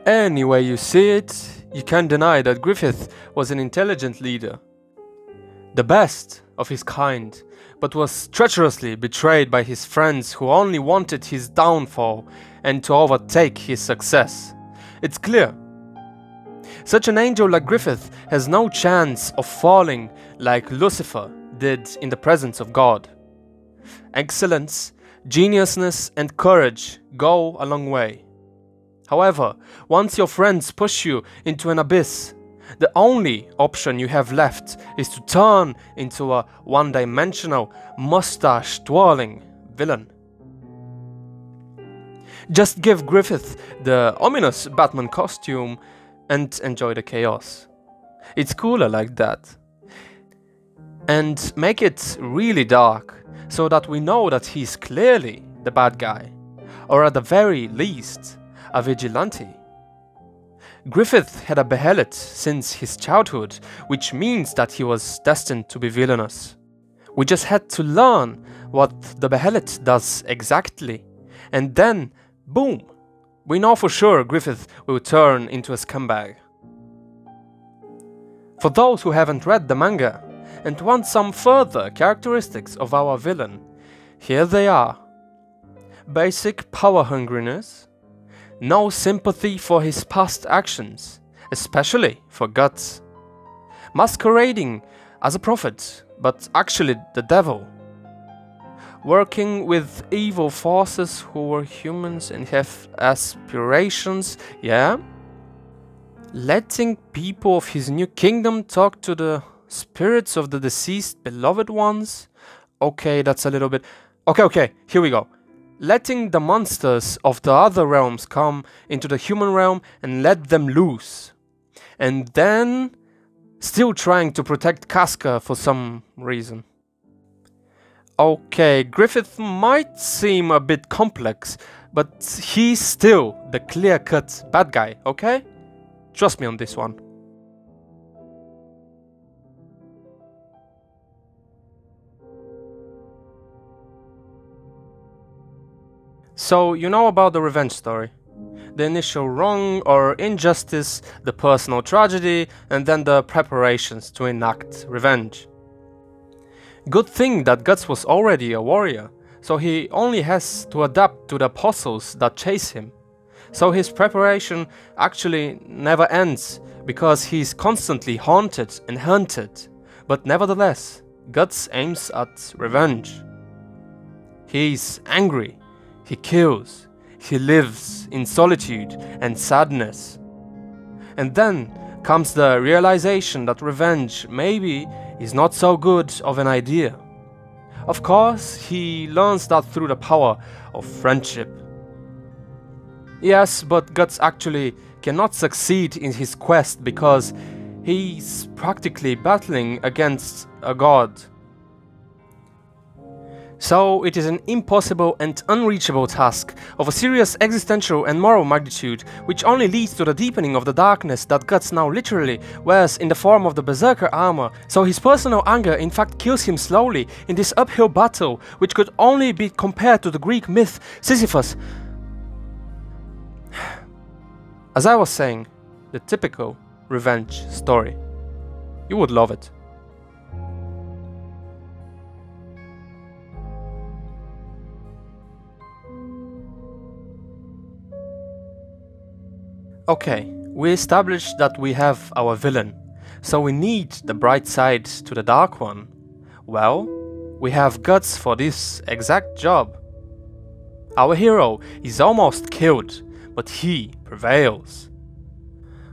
Any way you see it, you can't deny that Griffith was an intelligent leader. The best of his kind, but was treacherously betrayed by his friends who only wanted his downfall and to overtake his success. It's clear. Such an angel like Griffith has no chance of falling like Lucifer did in the presence of God. Excellence, geniusness and courage go a long way. However, once your friends push you into an abyss, the only option you have left is to turn into a one-dimensional, mustache-twirling villain. Just give Griffith the ominous Batman costume and enjoy the chaos. It's cooler like that. And make it really dark, so that we know that he's clearly the bad guy, or at the very least, a vigilante. Griffith had a behelit since his childhood, which means that he was destined to be villainous. We just had to learn what the behelit does exactly, and then, boom, we know for sure Griffith will turn into a scumbag. For those who haven't read the manga and want some further characteristics of our villain, here they are. Basic power hungriness, no sympathy for his past actions, especially for Guts. Masquerading as a prophet, but actually the devil. Working with evil forces who were humans and have aspirations, yeah? Letting people of his new kingdom talk to the spirits of the deceased beloved ones? Okay, that's a little bit... Okay, here we go. Letting the monsters of the other realms come into the human realm and let them loose. And then still trying to protect Casca for some reason. Okay, Griffith might seem a bit complex, but he's still the clear-cut bad guy, okay? Trust me on this one. So, you know about the revenge story. The initial wrong or injustice, the personal tragedy, and then the preparations to enact revenge. Good thing that Guts was already a warrior, so he only has to adapt to the apostles that chase him. So his preparation actually never ends, because he's constantly haunted and hunted. But nevertheless, Guts aims at revenge. He's angry. He kills, he lives in solitude and sadness. And then comes the realization that revenge maybe is not so good of an idea. Of course, he learns that through the power of friendship. Yes, but Guts actually cannot succeed in his quest because he's practically battling against a god. So it is an impossible and unreachable task of a serious existential and moral magnitude, which only leads to the deepening of the darkness that Guts now literally wears in the form of the Berserker armor, so his personal anger in fact kills him slowly in this uphill battle, which could only be compared to the Greek myth Sisyphus. As I was saying, the typical revenge story. You would love it. Okay, we established that we have our villain, so we need the bright side to the dark one. Well, we have Guts for this exact job. Our hero is almost killed, but he prevails.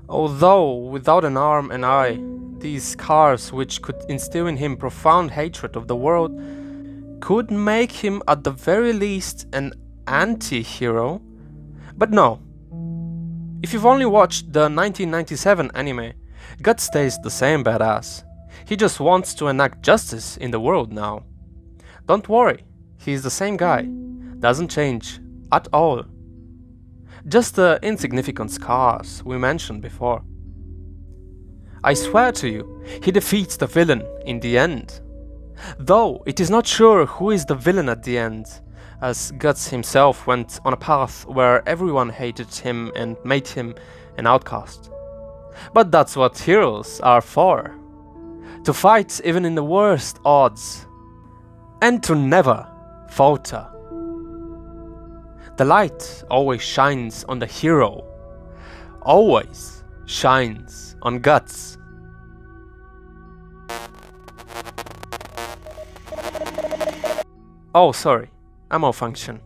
Although without an arm and eye, these scars which could instill in him profound hatred of the world could make him at the very least an anti-hero. But no. If you've only watched the 1997 anime, Guts stays the same badass. He just wants to enact justice in the world now. Don't worry, he's the same guy. Doesn't change at all. Just the insignificant scars we mentioned before. I swear to you, he defeats the villain in the end. Though it is not sure who is the villain at the end, as Guts himself went on a path where everyone hated him and made him an outcast. But that's what heroes are for. To fight even in the worst odds. And to never falter. The light always shines on the hero. Always shines on guts. Oh, sorry, I malfunction.